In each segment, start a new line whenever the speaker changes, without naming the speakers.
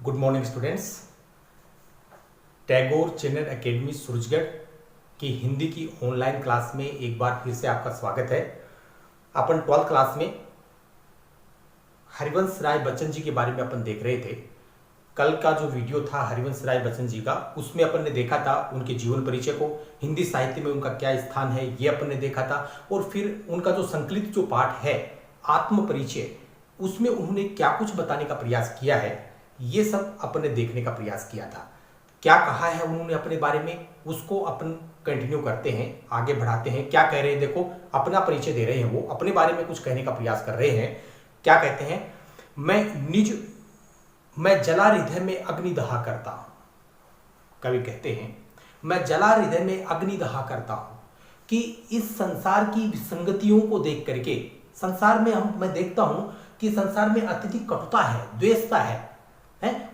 Good morning students. Tagore children academy Surajgarh की हिंदी की online class में एक बार फिर से आपका स्वागत है। अपन 12th क्लास में हरिवंश राय बच्चन जी के बारे में अपन देख रहे थे। कल का जो वीडियो था हरिवंश राय बच्चन जी का, उसमें अपन ने देखा था उनके जीवन परिचय को, हिंदी साहित्य में उनका क्या स्थान है ये अपन ने देखा था। और फिर उनका जो संकलित जो पाठ है आत्म परिचय, उसमें उन्होंने क्या कुछ बताने का प्रयास किया है ये सब अपन ने देखने का प्रयास किया था। क्या कहा है उन्होंने अपने बारे में, उसको अपन कंटिन्यू करते हैं, आगे बढ़ाते हैं। क्या कह रहे हैं देखो, अपना परिचय दे रहे हैं, वो अपने बारे में कुछ कहने का प्रयास कर रहे हैं। क्या कहते हैं, मैं जला हृदय में अग्नि दहा करता हूं। कवि कहते हैं मैं जला हृदय में अग्नि दहा करता हूं कि इस संसार की विसंगतियों को देख करके, संसार में मैं देखता हूं कि संसार में अत्यधिक कटुता है, द्वेषता है,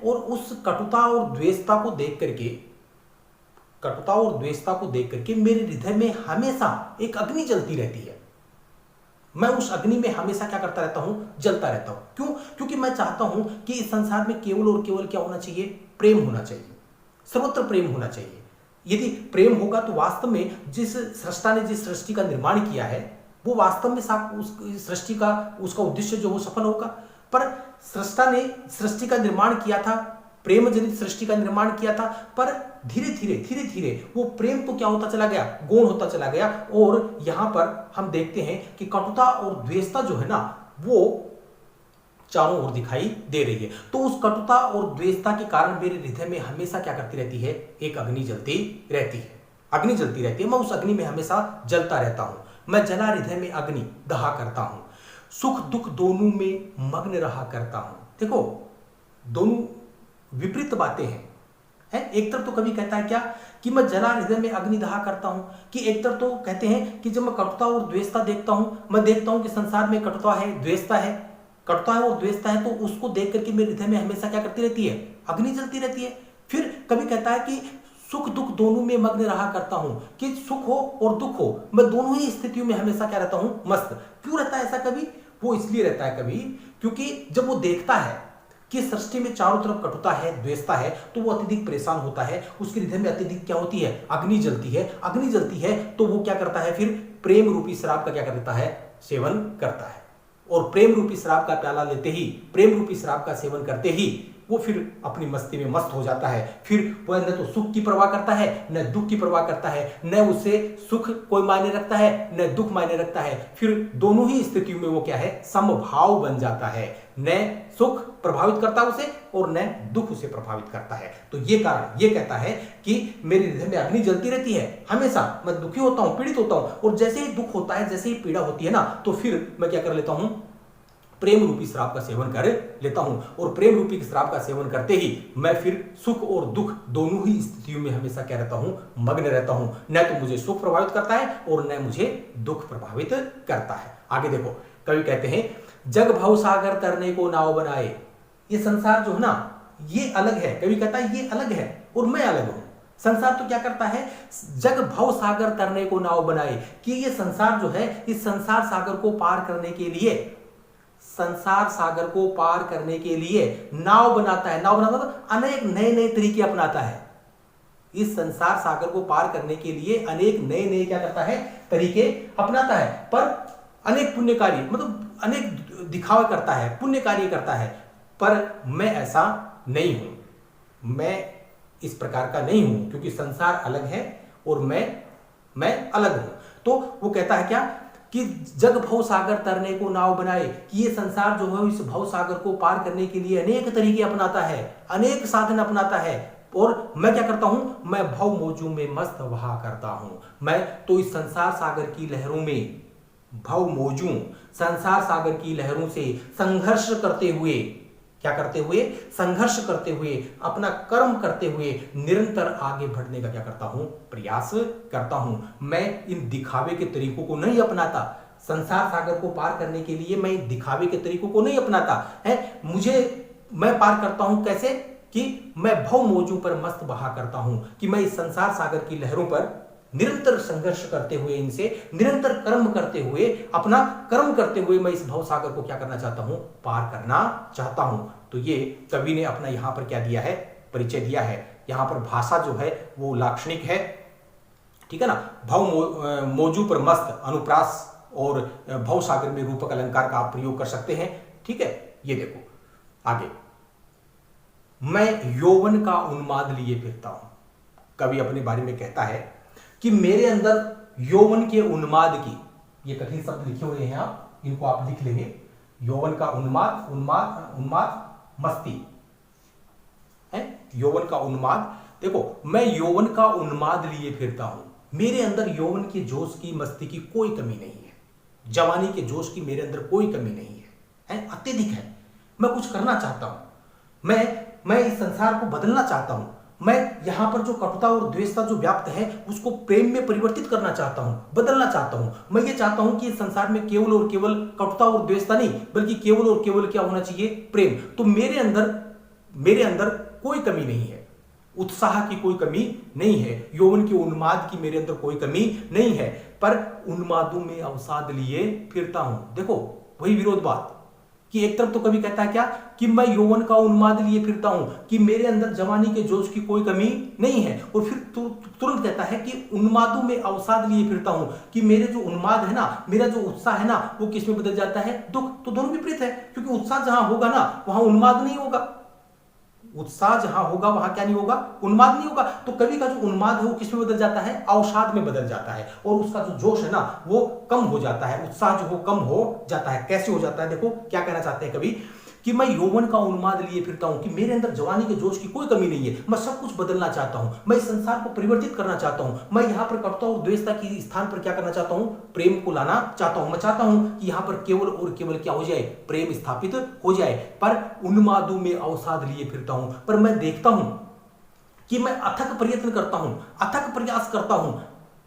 और उस कटुता और द्वेषता को देख करके मेरे हृदय में हमेशा एक अग्नि जलती रहती है। मैं उस अग्नि में हमेशा क्या करता रहता हूं, जलता रहता हूं। क्यों? क्योंकि मैं चाहता हूं कि इस संसार में केवल और केवल क्या होना चाहिए, प्रेम होना चाहिए, सर्वत्र प्रेम होना चाहिए। यदि प्रेम होगा तो वास्तव में जिस सृष्टा ने जिस सृष्टि का निर्माण किया है वो वास्तव में उस सृष्टि का उसका उद्देश्य जो वो सफल होगा। पर सृष्टा ने सृष्टि का निर्माण किया था, प्रेम जनित सृष्टि का निर्माण किया था, पर धीरे धीरे वो प्रेम तो क्या होता चला गया, गौण होता चला गया। और यहां पर हम देखते हैं कि कटुता और द्वेषता जो है ना वो चारों ओर दिखाई दे रही है। तो उस कटुता और द्वेषता के कारण मेरे हृदय में हमेशा क्या करती रहती है, एक अग्नि जलती रहती है, अग्नि जलती रहती है। मैं उस अग्नि में हमेशा जलता रहता हूं। मैं जला हृदय में अग्नि दहा करता हूं, सुख दुख दोनों में मग्न रहा करता हूं। देखो दोनों विपरीत बातें हैं। एक तरफ तो कवि कहता है क्या कि मैं जला हृदय में अग्नि दहा करता हूं, कि एक तरफ तो कहते हैं कि जब मैं कटुता और द्वेषता देखता हूं, मैं देखता हूं कि संसार में कटुता है, द्वेषता है, कटुता है और द्वेषता है, तो उसको देख करके मेरे हृदय में हमेशा क्या करती रहती है, अग्नि जलती रहती है। फिर कवि कहता है कि सुख दुख दोनों में मग्न रहा करता हूं, कि सुख हो और दुख हो मैं दोनों ही स्थितियों में हमेशा क्या रहता हूं, मस्त। क्यों रहता है ऐसा कवि? वो इसलिए रहता है कवि क्योंकि जब वो देखता है कि सृष्टि में चारों तरफ कटुता है, द्वेषता है, तो वो अत्यधिक परेशान होता है। उसके हृदय में अत्यधिक क्या होती है, अग्नि जलती है। अग्नि जलती है तो वो क्या करता है, फिर प्रेम रूपी शराब का क्या करता है, सेवन करता है। और प्रेम रूपी शराब का प्याला लेते ही, प्रेम रूपी शराब का सेवन करते ही वो फिर अपनी मस्ती में मस्त हो जाता है। फिर वह न तो सुख की परवाह करता है न दुख की परवाह करता है, न उसे सुख कोई मायने रखता है न दुख मायने रखता है। फिर दोनों ही स्थितियों में वो क्या है, समभाव बन जाता है। न सुख प्रभावित करता उसे और न दुख उसे प्रभावित करता है। तो ये कारण ये कहता है कि मेरे हृदय में अग्नि जलती रहती है, हमेशा मैं दुखी होता हूं, पीड़ित होता हूं, और जैसे ही दुख होता है, जैसे ही पीड़ा होती है ना, तो फिर मैं क्या कर लेता हूं, प्रेम रूपी शराब का सेवन कर लेता हूं। और प्रेम रूपी शराब का सेवन करते ही मैं फिर सुख और दुख दोनों ही स्थितियों में हमेशा क्या रहता हूं, मग्न रहता हूं। न तो मुझे सुख प्रभावित करता है और न मुझे दुख प्रभावित करता है। आगे देखो कवि कहते हैं जग भव सागर तरने को नाव बनाए। ये संसार जो है ना ये अलग है, कवि कहता है ये अलग है और मैं अलग हूं। संसार तो क्या करता है, जग भव सागर तरने को नाव बनाए, कि ये संसार जो है इस संसार सागर को पार करने के लिए, संसार सागर को पार करने के लिए नाव बनाता है। नाव बनाता है अनेक नए नए तरीके अपनाता है। इस संसार सागर को पार करने के लिए अनेक नए नए क्या करता है, तरीके अपनाता है। पर अनेक पुण्य कार्य, मतलब अनेक दिखावा करता है, पुण्य कार्य करता है। पर मैं ऐसा नहीं हूं, मैं इस प्रकार का नहीं हूं, क्योंकि संसार अलग है और मैं अलग हूं। तो वो कहता है क्या कि जग भव सागर तरने को नाव बनाए, कि ये संसार जो है इस भव सागर को पार करने के लिए अनेक तरीके अपनाता है, अनेक साधन अपनाता है। और मैं क्या करता हूं, मैं भव मौजू में मस्त बहा करता हूं। मैं तो इस संसार सागर की लहरों में, भव मौजू संसार सागर की लहरों से संघर्ष करते हुए, क्या करते हुए, संघर्ष करते हुए, अपना कर्म करते हुए निरंतर आगे बढ़ने का क्या करता हूं, प्रयास करता हूं। मैं इन दिखावे के तरीकों को नहीं अपनाता। संसार सागर को पार करने के लिए मैं दिखावे के तरीकों को नहीं अपनाता है। मैं पार करता हूं कैसे, कि मैं भव मौजू पर मस्त बहा करता हूं, कि मैं इस संसार सागर की लहरों पर निरंतर संघर्ष करते हुए, इनसे निरंतर कर्म करते हुए, अपना कर्म करते हुए मैं इस भव सागर को क्या करना चाहता हूं, पार करना चाहता हूं। तो ये कवि ने अपना यहां पर क्या दिया है, परिचय दिया है। यहां पर भाषा जो है वो लाक्षणिक है, ठीक है ना। भव मौजू पर मस्त अनुप्रास और भव सागर में रूपक अलंकार का आप प्रयोग कर सकते हैं, ठीक है। ये देखो आगे, मैं यौवन का उन्माद लिए फिरता हूं। कवि अपने बारे में कहता है कि मेरे अंदर यौवन के उन्माद की, ये कठिन शब्द लिखे हुए हैं आप, इनको आप लिख लेंगे। यौवन का उन्माद, उन्माद उन्माद मस्ती है, यौवन का उन्माद। देखो, मैं यौवन का उन्माद लिए फिरता हूं। मेरे अंदर यौवन के जोश की, मस्ती की कोई कमी नहीं है। जवानी के जोश की मेरे अंदर कोई कमी नहीं है, अत्यधिक है। मैं कुछ करना चाहता हूं, मैं इस संसार को बदलना चाहता हूं। मैं यहां पर जो कटुता और द्वेषता जो व्याप्त है उसको प्रेम में परिवर्तित करना चाहता हूं, बदलना चाहता हूं। मैं ये चाहता हूं कि इस संसार में केवल और केवल कटुता और द्वेषता नहीं, बल्कि केवल और केवल क्या होना चाहिए, प्रेम। तो मेरे अंदर कोई कमी नहीं है, उत्साह की कोई कमी नहीं है, यौवन के उन्माद की मेरे अंदर कोई कमी नहीं है, पर उन्मादों में अवसाद लिए फिरता हूं। देखो वही विरोध बात कि एक तरफ तो कवि कहता है क्या कि मैं यौवन का उन्माद लिए फिरता हूं, कि मेरे अंदर जवानी के जोश की कोई कमी नहीं है, और फिर तुरंत कहता है कि उन्मादों में अवसाद लिए फिरता हूं, कि मेरे जो उन्माद है ना, मेरा जो उत्साह है ना, वो किस में बदल जाता है, दुख। तो दोनों विपरीत है, क्योंकि उत्साह जहां होगा ना वहां उन्माद नहीं होगा, उत्साह जहां होगा वहां क्या नहीं होगा, उन्माद नहीं होगा। तो कवि का जो उन्माद है वो किस में बदल जाता है, अवसाद में बदल जाता है, और उसका जो जोश है ना वो कम हो जाता है, उत्साह जो हो कम हो जाता है। कैसे हो जाता है, देखो क्या कहना चाहते हैं कवि कि मैं यौवन का उन्माद लिए फिरता हूं, कि मेरे अंदर जवानी के जोश की कोई कमी नहीं है, मैं सब कुछ बदलना चाहता हूं, मैं इस संसार को परिवर्तित करना चाहता हूं, मैं यहां पर कटुता और द्वेषता की स्थान पर क्या करना चाहता हूं, प्रेम को लाना चाहता हूं। मैं चाहता हूं कि यहां पर केवल और केवल क्या हो जाए, प्रेम स्थापित हो जाए, पर उन्मादों में अवसाद लिए फिरता हूं। पर मैं देखता हूं कि मैं अथक प्रयत्न करता हूं, अथक प्रयास करता हूं,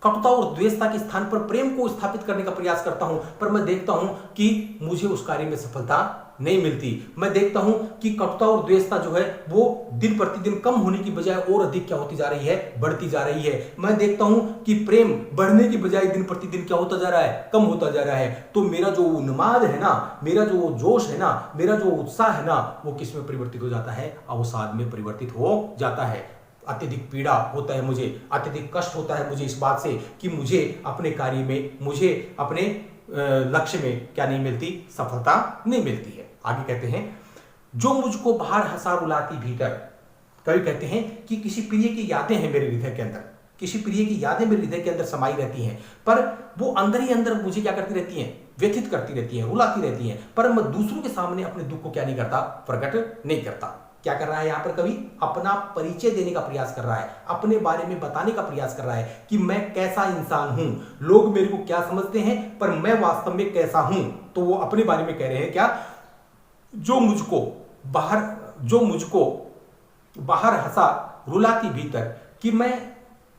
कटुता और द्वेषता के स्थान पर प्रेम को स्थापित करने का प्रयास करता हूं, पर मैं देखता हूं कि मुझे उस कार्य में सफलता नहीं मिलती। मैं देखता हूं कि कटुता और द्वेषता जो है वो दिन प्रतिदिन कम होने की बजाय और अधिक क्या होती जा रही है, बढ़ती जा रही है। मैं देखता हूं कि प्रेम बढ़ने की बजाय दिन प्रतिदिन क्या होता जा रहा है, कम होता जा रहा है। तो मेरा जो उन्माद है ना, मेरा जो जोश है ना, मेरा जो उत्साह है ना, वो किस में परिवर्तित हो जाता है, अवसाद में परिवर्तित हो जाता है। अत्यधिक पीड़ा होता है मुझे, अत्यधिक कष्ट होता है मुझे इस बात से कि मुझे अपने कार्य में, मुझे अपने लक्ष्य में क्या नहीं मिलती, सफलता नहीं मिलती है। आगे कहते हैं, जो मुझको बाहर हंसा रुलाती भीतर। कवि कहते हैं कि किसी प्रिय की यादें हैं मेरे हृदय के अंदर, किसी प्रिय की यादें मेरे हृदय के अंदर समाई रहती हैं, पर वो अंदर ही अंदर मुझे क्या करती रहती हैं, व्यथित करती रहती हैं, रुलाती रहती हैं, पर मैं दूसरों के सामने अपने दुख को क्या नहीं करता, प्रकट नहीं करता। क्या कर रहा है यहां पर कवि, अपना परिचय देने का प्रयास कर रहा है, अपने बारे में बताने का प्रयास कर रहा है कि मैं कैसा इंसान हूं, लोग मेरे को क्या समझते हैं, पर मैं वास्तव में कैसा हूं। तो वो अपने बारे में कह रहे हैं क्या, जो मुझको बाहर हंसा रुलाती भीतर, कि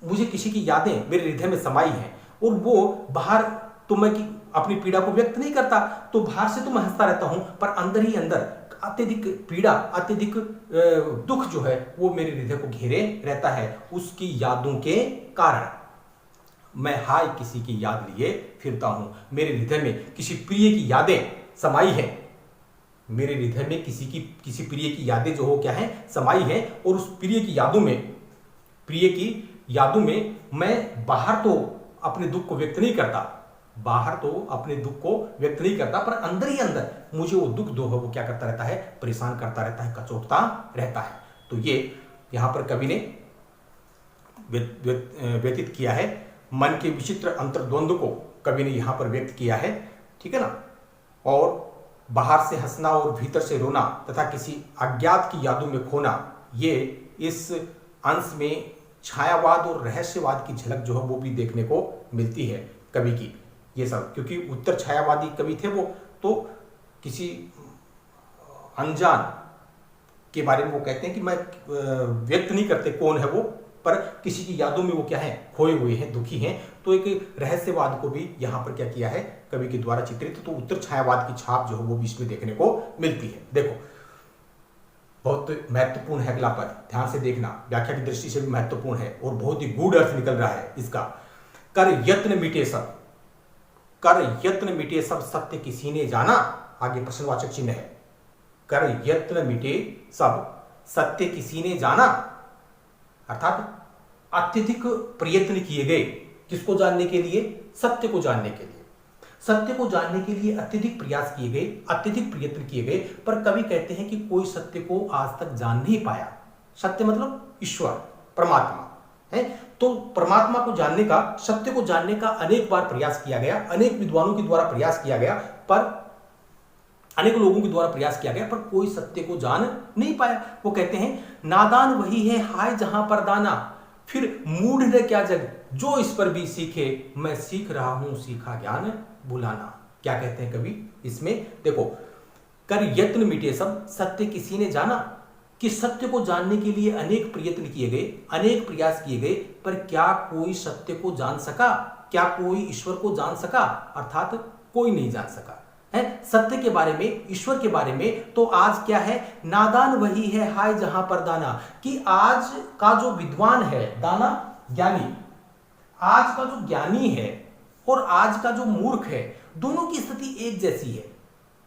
मुझे किसी की यादें मेरे हृदय में समाई हैं, और वो बाहर तो मैं अपनी पीड़ा को व्यक्त नहीं करता, तो बाहर से तो मैं हंसता रहता हूं, पर अंदर ही अंदर अत्यधिक पीड़ा, अत्यधिक दुख जो है वो मेरे हृदय को घेरे रहता है, उसकी यादों के कारण। मैं हाय किसी की याद लिए फिरता हूं, मेरे हृदय में किसी प्रिय की यादें समाई है, मेरे हृदय में किसी प्रिय की यादें जो हो क्या है, समाई है, और उस प्रिय की यादों में मैं बाहर तो अपने दुख को व्यक्त नहीं करता, पर अंदर ही अंदर मुझे वो दुख जो है वो क्या करता रहता है, परेशान करता रहता है, कचोटता रहता है। तो ये यहां पर कवि ने व्यतीत किया है, मन के विचित्र अंतर्द्वंद को कवि ने यहां पर व्यक्त किया है, ठीक है ना। और बाहर से हंसना और भीतर से रोना तथा किसी अज्ञात की यादों में खोना, ये इस अंश में छायावाद और रहस्यवाद की झलक जो है वो भी देखने को मिलती है कवि की। ये सब क्योंकि उत्तर छायावादी कवि थे वो, तो किसी अनजान के बारे में वो कहते हैं कि मैं व्यक्त नहीं करते कौन है वो, पर किसी की यादों में वो क्या है, खोए हुए हैं, दुखी हैं। तो एक रहस्यवाद को भी यहाँ पर क्या किया है कवि के द्वारा चित्रित, तो उत्तर छायावाद की छाप जो है वो भी इसमें देखने को मिलती है। देखो बहुत महत्वपूर्ण है अगला पद, ध्यान से देखना, व्याख्या की दृष्टि से भी महत्वपूर्ण है और बहुत ही गूढ़ अर्थ निकल रहा है इसका। कर यत्न मिटे सब सत्य किसी ने जाना, आगे प्रश्नवाचक चिन्ह है, कर यत्न मिटे सब, सत्य किसी ने जाना, अर्थात अत्यधिक प्रयत्न किए गए किसको जानने के लिए, सत्य को जानने के लिए। सत्य को जानने के लिए अत्यधिक प्रयास किए गए, अत्यधिक प्रयत्न किए गए, पर कवि कहते हैं कि कोई सत्य को आज तक जान नहीं पाया। सत्य मतलब ईश्वर, परमात्मा है। तो परमात्मा को जानने का, सत्य को जानने का अनेक बार प्रयास किया गया, अनेक विद्वानों के द्वारा प्रयास किया गया, पर अनेक लोगों के द्वारा प्रयास किया गया, पर कोई सत्य को जान नहीं पाया। वो कहते हैं नादान वही है हाय जहां पर दाना, फिर मूढ़ ने क्या जग जो इस पर भी सीखे, मैं सीख रहा हूं सीखा ज्ञान भुलाना। क्या कहते हैं कवि इसमें, देखो, कर यत्न मिटे सब, सत्य किसी ने जाना, कि सत्य को जानने के लिए अनेक प्रयत्न किए गए, अनेक प्रयास किए गए, पर क्या कोई सत्य को जान सका, क्या कोई ईश्वर को जान सका, अर्थात कोई नहीं जान सका है सत्य के बारे में, ईश्वर के बारे में। तो आज क्या है, नादान वही है हाय जहां पर दाना, कि आज का जो विद्वान है, दाना ज्ञानी, आज का जो ज्ञानी है और आज का जो मूर्ख है, दोनों की स्थिति एक जैसी है।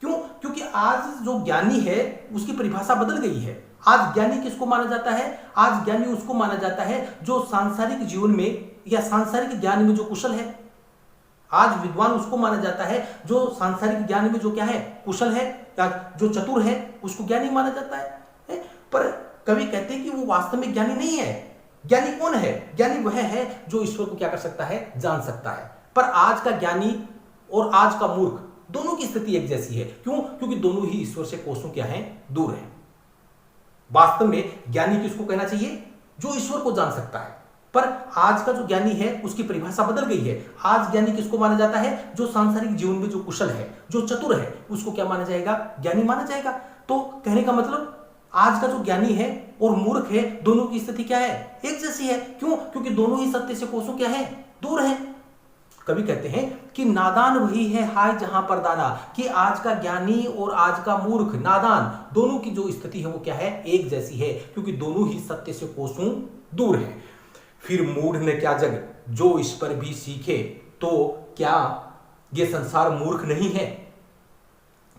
क्यों? क्योंकि आज जो ज्ञानी है उसकी परिभाषा बदल गई है। आज ज्ञानी किसको माना जाता है, आज ज्ञानी उसको माना जाता है जो सांसारिक जीवन में या सांसारिक ज्ञान में जो कुशल है। आज विद्वान उसको माना जाता है जो सांसारिक ज्ञान में जो क्या है, कुशल है, या जो चतुर है, उसको ज्ञानी माना जाता है। पर कवि कहते हैं कि वो वास्तव में ज्ञानी नहीं है। ज्ञानी कौन है, ज्ञानी वह है जो ईश्वर को क्या कर सकता है, जान सकता है। पर आज का ज्ञानी और आज का मूर्ख दोनों की स्थिति एक जैसी है। क्यों? क्योंकि दोनों ही ईश्वर से कोसों क्या हैं, दूर हैं। वास्तव में ज्ञानी किसको कहना चाहिए, जो ईश्वर को जान सकता है। पर आज का जो ज्ञानी है उसकी परिभाषा बदल गई है। आज ज्ञानी किसको माना जाता है, जो सांसारिक जीवन में जो कुशल है, जो चतुर है, उसको क्या माना जाएगा, ज्ञानी माना जाएगा। तो कहने का मतलब आज का जो ज्ञानी है और मूर्ख है, दोनों की स्थिति क्या है, एक जैसी है। क्यों? क्योंकि दोनों ही सत्य से कोसों क्या है, दूर है। कवि कहते हैं कि नादान वही है हाय जहां पर दाना, कि आज का ज्ञानी और आज का मूर्ख, नादान, दोनों की जो स्थिति है वो क्या है, एक जैसी है, क्योंकि दोनों ही सत्य से कोसों दूर है। फिर मूढ़ ने क्या जग जो इस पर भी सीखे, तो क्या ये संसार मूर्ख नहीं है,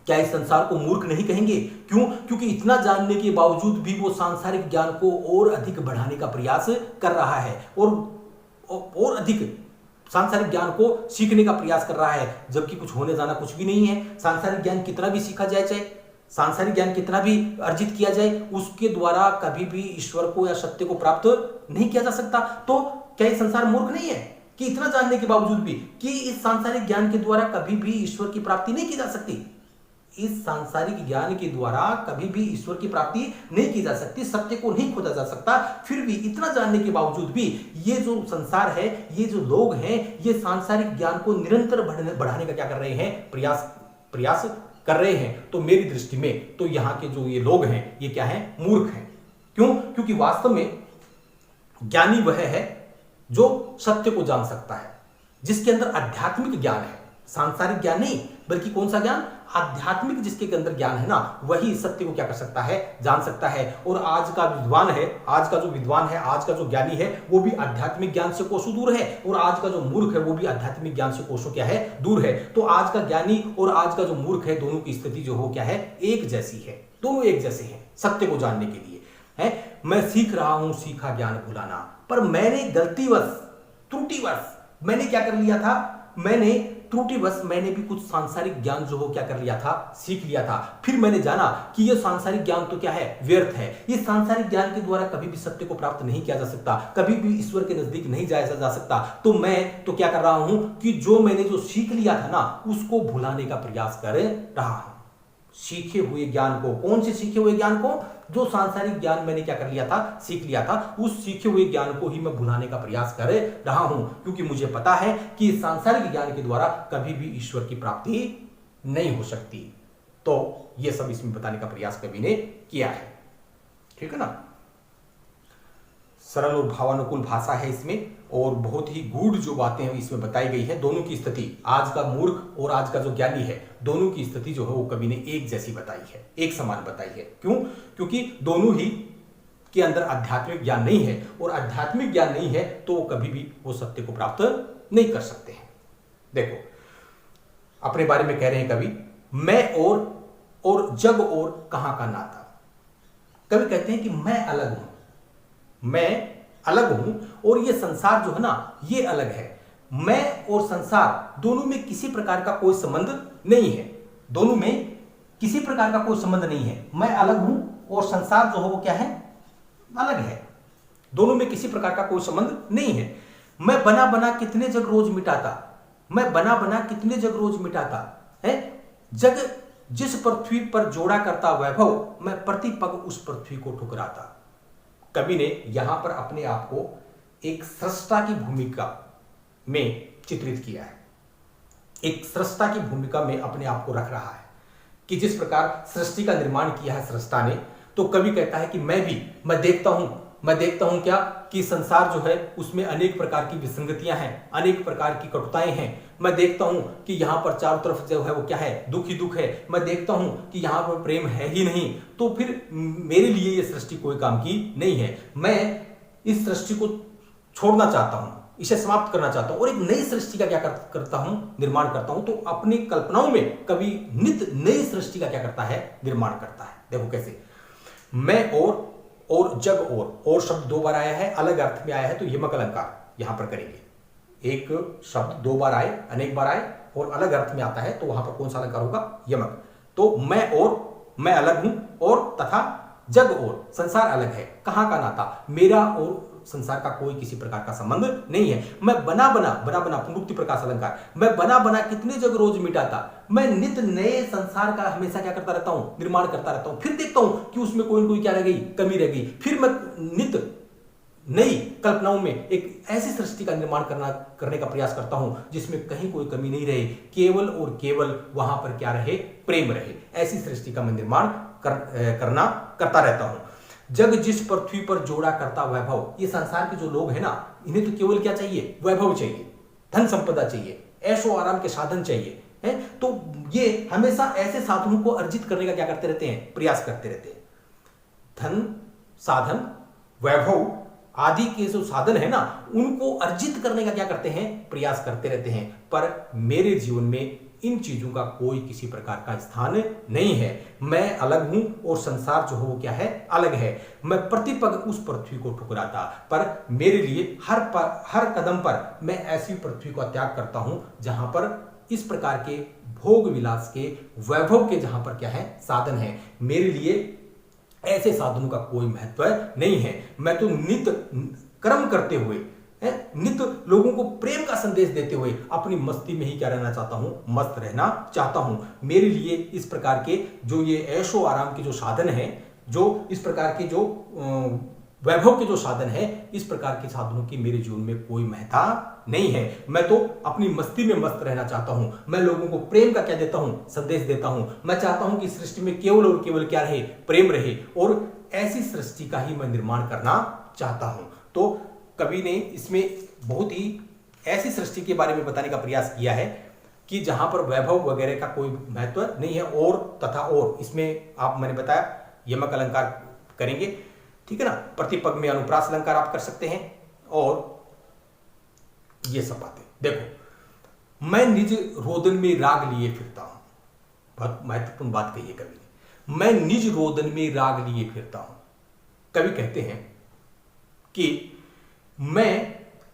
क्या इस संसार को मूर्ख नहीं कहेंगे? क्यों? क्योंकि इतना जानने के बावजूद भी वो सांसारिक ज्ञान को और अधिक बढ़ाने का प्रयास कर रहा है, और अधिक सांसारिक ज्ञान को सीखने का प्रयास कर रहा है, जबकि कुछ होने जाना कुछ भी नहीं है। सांसारिक ज्ञान कितना भी सीखा जाए, चाहे सांसारिक ज्ञान कितना भी अर्जित किया जाए, उसके द्वारा कभी भी ईश्वर को या सत्य को प्राप्त नहीं किया जा सकता। तो क्या ये संसार मूर्ख नहीं है कि इतना जानने के बावजूद भी कि इस सांसारिक ज्ञान के द्वारा कभी भी ईश्वर की प्राप्ति नहीं की जा सकती? इस सांसारिक ज्ञान के द्वारा कभी भी ईश्वर की प्राप्ति नहीं की जा सकती, सत्य को नहीं खोजा जा सकता। फिर भी इतना जानने के बावजूद भी ये जो संसार है, ये जो लोग हैं, ये सांसारिक ज्ञान को निरंतर बढ़ाने का क्या कर रहे हैं, प्रयास कर रहे हैं। तो मेरी दृष्टि में तो यहाँ के जो ये लोग हैं, ये क्या है, मूर्ख हैं। क्यों? क्योंकि वास्तव में ज्ञानी वह है जो सत्य को जान सकता है, जिसके अंदर आध्यात्मिक ज्ञान है, सांसारिक ज्ञान नहीं, बल्कि कौन सा ज्ञान, आध्यात्मिक जिसके अंदर ज्ञान है ना, वही सत्य को क्या कर सकता है, जान सकता है। और आज का विद्वान है, आज का जो विद्वान है, आज का जो ज्ञानी है, वो भी आध्यात्मिक ज्ञान से कोसों दूर है, और आज का जो मूर्ख है वो भी आध्यात्मिक ज्ञान से कोसों क्या है, दूर है। तो आज का ज्ञानी और आज का जो मूर्ख है, दोनों की स्थिति जो हो क्या है, एक जैसी है। दोनों एक जैसे हैं सत्य को जानने के लिए। है मैं सीख रहा हूं सीखा ज्ञान भुलाना, पर मैंने गलतीवश, त्रुटिवश मैंने क्या कर लिया था, मैंने त्रुटिवश मैंने भी कुछ सांसारिक ज्ञान जो हो क्या कर लिया था, सीख लिया था। फिर मैंने जाना कि यह सांसारिक ज्ञान तो क्या है, व्यर्थ है। इस सांसारिक ज्ञान के द्वारा कभी भी सत्य को प्राप्त नहीं किया जा सकता, कभी भी ईश्वर के नजदीक नहीं जाया जा सकता। तो मैं तो क्या कर रहा हूं कि जो मैंने जो सीख लिया था ना, उसको भुलाने का प्रयास कर रहा हूं। सीखे हुए ज्ञान को, कौन से सीखे हुए ज्ञान को, जो सांसारिक ज्ञान मैंने क्या कर लिया था, सीख लिया था, उस सीखे हुए ज्ञान को ही मैं भुलाने का प्रयास कर रहा हूं। क्योंकि मुझे पता है कि सांसारिक ज्ञान के द्वारा कभी भी ईश्वर की प्राप्ति नहीं हो सकती। तो यह सब इसमें बताने का प्रयास कवि ने किया है। ठीक है ना, सरल और भावानुकूल भाषा है इसमें, और बहुत ही गूढ़ जो बातें हैं इसमें बताई गई है। दोनों की स्थिति, आज का मूर्ख और आज का जो ज्ञानी है, दोनों की स्थिति जो है वो कवि ने एक जैसी बताई है, एक समान बताई है। क्यों? क्योंकि दोनों ही के अंदर आध्यात्मिक ज्ञान नहीं है, और आध्यात्मिक ज्ञान नहीं है तो वो कभी भी वो सत्य को प्राप्त नहीं कर सकते हैं। देखो, अपने बारे में कह रहे हैं कवि, मैं और और जग और कहां का नाता। कवि कहते हैं कि मैं अलग हूं, मैं अलग हूं और ये संसार जो है ना ये अलग है। मैं और संसार दोनों में किसी प्रकार का कोई संबंध नहीं है, दोनों में किसी प्रकार का कोई संबंध नहीं है। मैं अलग हूं और संसार जो है वो क्या है, अलग है, दोनों में किसी प्रकार का कोई संबंध नहीं है। मैं बना बना कितने जग रोज मिटाता, मैं बना बना कितने जग रोज मिटाता है। जग जिस पृथ्वी पर जोड़ा करता वैभव, मैं प्रति पग उस पृथ्वी को ठुकराता। कवि ने यहां पर अपने आप को एक सृष्टा की भूमिका में चित्रित किया है, एक सृष्टा की भूमिका में अपने आप को रख रहा है कि जिस प्रकार सृष्टि का निर्माण किया है सृष्टा ने, तो कवि कहता है कि मैं देखता हूं क्या कि संसार जो है उसमें अनेक प्रकार की विसंगतियां हैं, अनेक प्रकार की कटुताएं हैं। मैं देखता हूं कि यहां पर चारों तरफ जो है वो क्या है, दुख ही दुख है। मैं देखता हूं कि यहां पर प्रेम है ही नहीं, तो फिर मेरे लिए ये सृष्टि कोई काम की नहीं है। मैं इस सृष्टि को छोड़ना चाहता हूं, इसे समाप्त करना चाहता हूं और एक नई सृष्टि का क्या करता हूं, निर्माण करता हूं। तो अपनी कल्पनाओं में कवि नित्य नई सृष्टि का क्या करता है, निर्माण करता है। देखो कैसे, मैं और जग और शब्द दो बार आया है, अलग अर्थ में आया है, तो यमक अलंकार यहां पर करेंगे। एक शब्द दो बार आए, अनेक बार आए और अलग अर्थ में आता है, तो वहां पर कौन सा अलंकार होगा, यमक। तो मैं अलग हूं और तथा जग और संसार अलग है, कहां का नाता, मेरा और संसार का कोई किसी प्रकार का संबंध नहीं है। मैं बना बना पुनरुक्ति प्रकाश अलंकार, मैं बना बना कितने जग रोज मिटाता, मैं नित्य नए संसार का हमेशा क्या करता रहता हूं, निर्माण करता रहता हूं। फिर देखता हूं कि उसमें कोई न कोई क्या रह गई, कमी रह गई। फिर मैं नित्य नई कल्पनाओं में एक ऐसी सृष्टि का निर्माण करने का प्रयास करता हूं जिसमें कहीं कोई कमी नहीं रहे, केवल और केवल वहां पर क्या रहे, प्रेम रहे। ऐसी सृष्टि का मैं निर्माण करता रहता हूं। जग जिस पृथ्वी पर जोड़ा करता वैभव, ये संसार के जो लोग हैं ना, इन्हें तो केवल क्या चाहिए, वैभव चाहिए, धन संपदा चाहिए, ऐशो आराम के साधन चाहिए, है। तो ये हमेशा ऐसे साधनों को अर्जित करने का क्या करते रहते हैं, प्रयास करते रहते हैं। धन, साधन, वैभव आदि के जो साधन है ना, उनको अर्जित करने का क्या करते हैं, प्रयास करते रहते हैं। पर मेरे जीवन में इन चीजों का कोई किसी प्रकार का स्थान नहीं है। मैं अलग हूं और संसार जो हो वो क्या है, अलग है। मैं प्रतिपग उस पृथ्वी को ठुकराता, पर मेरे लिए हर कदम पर मैं ऐसी पृथ्वी का त्याग करता हूं जहां पर इस प्रकार के भोग विलास के, वैभव के जहां पर क्या है, साधन है। मेरे लिए ऐसे साधनों का कोई महत्व नहीं है। मैं तो नित्य कर्म करते हुए, नित्य लोगों को प्रेम का संदेश देते हुए अपनी मस्ती में ही क्या रहना चाहता हूं, मस्त रहना चाहता हूं। मेरे लिए इस प्रकार के जो ये ऐशो आराम के जो साधन है, जो इस प्रकार के जो वैभव के जो साधन है, इस प्रकार के साधनों की मेरे जीवन में कोई महत्ता नहीं है। मैं तो अपनी मस्ती में मस्त रहना चाहता हूं। मैं लोगों को प्रेम का क्या देता हूं, संदेश देता हूं। मैं चाहता हूं कि सृष्टि में केवल और केवल क्या रहे, प्रेम रहे, और ऐसी सृष्टि का ही मैं निर्माण करना चाहता हूं। तो कवि ने इसमें बहुत ही ऐसी सृष्टि के बारे में बताने का प्रयास किया है कि जहां पर वैभव वगैरह का कोई महत्व नहीं है। और तथा और इसमें मैंने बताया यमक अलंकार करेंगे, ठीक है ना। प्रतिपग में अनुप्रास अलंकार आप कर सकते हैं और ये सब बातें। देखो, मैं निज रोदन में राग लिए फिरता हूं, बहुत महत्वपूर्ण बात कही है कवि ने। मैं निज रोदन में राग लिए फिरता हूं। कवि कहते हैं कि मैं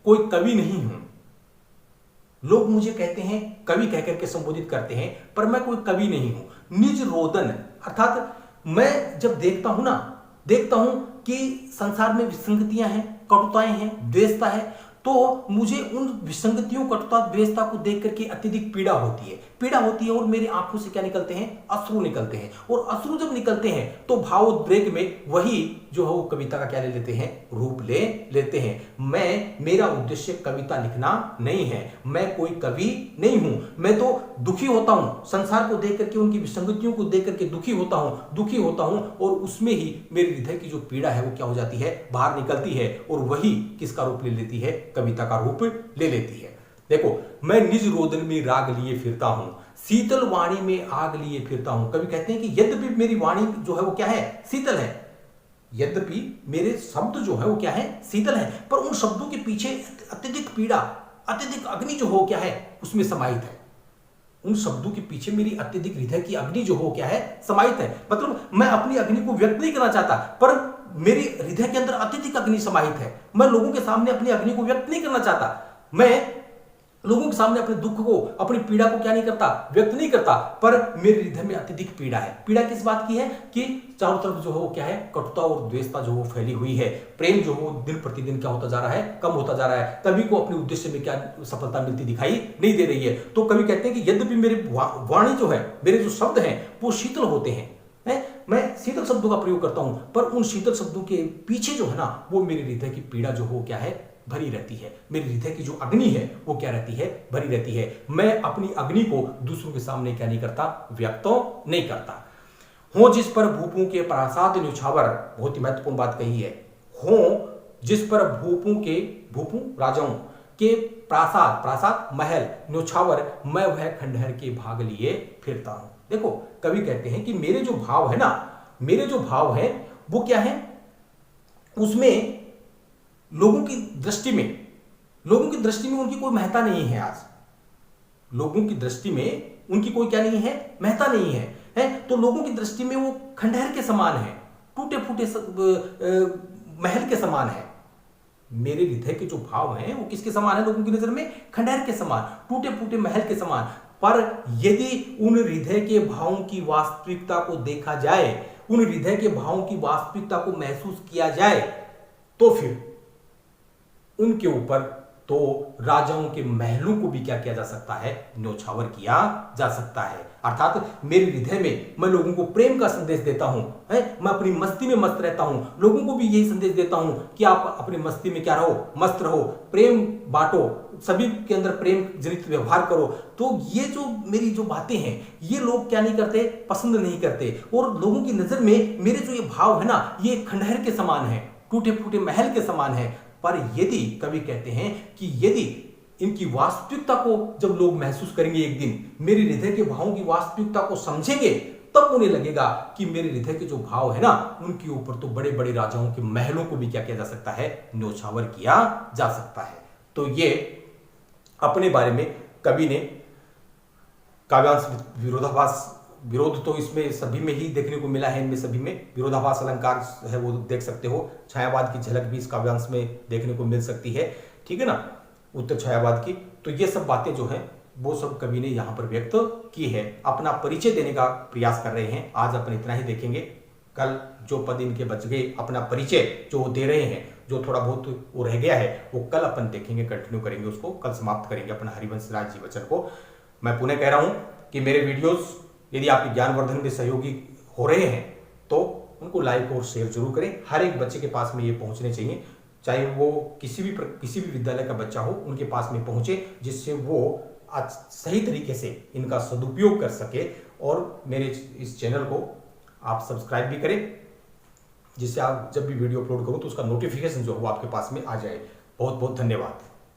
कोई कवि नहीं हूं। लोग मुझे कहते हैं, कवि कहकर के संबोधित करते हैं, पर मैं कोई कवि नहीं हूं। निज रोदन अर्थात मैं जब देखता हूं कि संसार में विसंगतियां हैं, कटुताएं हैं, द्वेषता है, तो मुझे उन विसंगतियों, कटुता, द्वेषता को देख करके अत्यधिक पीड़ा होती है और मेरी आंखों से क्या निकलते हैं, अश्रु निकलते हैं। और अश्रु जब निकलते हैं तो भावोद्वेग में वही जो है वो कविता का क्या ले लेते हैं, रूप ले लेते हैं। मेरा उद्देश्य कविता लिखना नहीं है, मैं कोई कवि नहीं हूं। मैं तो दुखी होता हूं, संसार को देख करके, उनकी विसंगतियों को देख करके दुखी होता हूं और उसमें ही मेरे हृदय की जो पीड़ा है वो क्या हो जाती है, बाहर निकलती है, और वही किसका रूप ले लेती है, कविता का रूप ले लेती है। देखो, मैं निज रोदन में राग लिए फिरता हूं, शीतल वाणी में आग लिए फिरता हूं। कवि कहते हैं कि यद्यपि मेरी वाणी जो है वो क्या है, शीतल है, यद्यपि मेरे शब्द जो है वो क्या है, शीतल है, पर उन शब्दों के पीछे अत्यधिक पीड़ा, अत्यधिक अग्नि जो हो क्या है, उसमें समाहित है। उन शब्दों के पीछे मेरी अत्यधिक हृदय की अग्नि जो हो क्या है, समाहित है। मतलब मैं अपनी अग्नि को व्यक्त नहीं करना चाहता, पर मेरे हृदय के अंदर अत्यधिक अग्नि समाहित है। मैं लोगों के सामने अपनी अग्नि को व्यक्त नहीं करना चाहता, मैं लोगों के सामने अपने दुख को, अपनी पीड़ा को क्या नहीं करता, व्यक्त नहीं करता, पर मेरे हृदय में अत्यधिक पीड़ा है। पीड़ा किस बात की है कि चारों तरफ जो हो क्या है, कटुता और द्वेषता जो हो फैली हुई है। प्रेम जो हो दिन प्रतिदिन क्या होता जा रहा है, कम होता जा रहा है। कभी को अपने उद्देश्य में क्या सफलता मिलती दिखाई नहीं दे रही है। तो कभी कहते हैं कि यद्यपि मेरी वाणी जो है, मेरे जो शब्द हैं वो शीतल होते हैं, मैं शीतल शब्दों का प्रयोग करता हूं, पर उन शीतल शब्दों के पीछे जो है ना, वो मेरे हृदय की पीड़ा जो हो क्या है, भरी रहती है। मेरे हृदय की जो अग्नि है वो क्या रहती है, भरी रहती है। मैं अपनी अग्नि को दूसरों के सामने क्या नहीं करता, व्यक्त नहीं करता। हो जिस पर भूपों के प्रासाद न्योछावर, बहुत ही महत्वपूर्ण बात कही है। हो जिस पर भूपों राजाओं के प्रासाद, प्रासाद महल, न्योछावर, मैं वह खंडहर के भाग लिए फिरता हूं। देखो कवि कहते हैं कि मेरे जो भाव है ना, मेरे जो भाव है वो क्या है, उसमें लोगों की दृष्टि में उनकी कोई महत्ता नहीं है। आज लोगों की दृष्टि में उनकी कोई क्या नहीं है, महत्ता नहीं है, तो लोगों की दृष्टि में वो खंडहर के समान है, टूटे फूटे महल के समान है। मेरे हृदय के जो भाव हैं वो किसके समान है, लोगों की नजर में खंडहर के समान, टूटे फूटे महल के समान। पर यदि उन हृदय के भावों की वास्तविकता को देखा जाए, उन हृदय के भावों की वास्तविकता को महसूस किया जाए, तो फिर उनके ऊपर तो राजाओं के महलों को भी क्या किया जा सकता है, न्योछावर किया जा सकता है। अर्थात मेरे हृदय में मैं लोगों को प्रेम का संदेश देता हूं, मैं अपनी मस्ती में मस्त रहता हूं, लोगों को भी यही संदेश देता हूं कि आप अपनी मस्ती में क्या रहो, मस्त रहो, प्रेम बांटो, सभी के अंदर प्रेम जनित व्यवहार करो। तो ये जो मेरी जो बातें हैं ये लोग क्या नहीं करते, पसंद नहीं करते, और लोगों की नजर में मेरे जो ये भाव है ना, ये खंडहर के समान है, टूटे फूटे महल के समान है। पर यदि कवि कहते हैं कि यदि इनकी वास्तविकता को जब लोग महसूस करेंगे, एक दिन मेरे हृदय के भावों की वास्तविकता को समझेंगे, तब उन्हें लगेगा कि मेरे हृदय के जो भाव है ना, उनके ऊपर तो बड़े बड़े राजाओं के महलों को भी क्या किया जा सकता है, न्योछावर किया जा सकता है। तो ये अपने बारे में कवि ने काव्यांश विरोधाभास, विरोध तो इसमें सभी में ही देखने को मिला है, इनमें सभी में विरोधाभास अलंकार है वो देख सकते हो, छायावाद की झलक भी इस काव्यांश में देखने को मिल सकती है, ठीक है ना, उत्तर छायावाद की। तो ये सब बातें जो हैं वो सब कवि ने यहाँ पर व्यक्त की है, अपना परिचय देने का प्रयास कर रहे हैं। आज अपन इतना ही देखेंगे, कल जो पद इनके बच गए, अपना परिचय जो दे रहे हैं, जो थोड़ा बहुत वो रह गया है वो कल अपन देखेंगे, कंटिन्यू करेंगे उसको, कल समाप्त करेंगे अपना हरिवंश राज जी वचन को। मैं पुनः कह रहा हूं कि मेरे वीडियोस यदि आपके ज्ञानवर्धन में सहयोगी हो रहे हैं तो उनको लाइक और शेयर जरूर करें। हर एक बच्चे के पास में ये पहुंचने चाहिए, चाहे वो किसी भी विद्यालय का बच्चा हो, उनके पास में पहुंचे, जिससे वो आज सही तरीके से इनका सदुपयोग कर सके। और मेरे इस चैनल को आप सब्सक्राइब भी करें, जिससे आप जब भी वीडियो अपलोड करूं तो उसका नोटिफिकेशन जो हो आपके पास में आ जाए। बहुत बहुत धन्यवाद।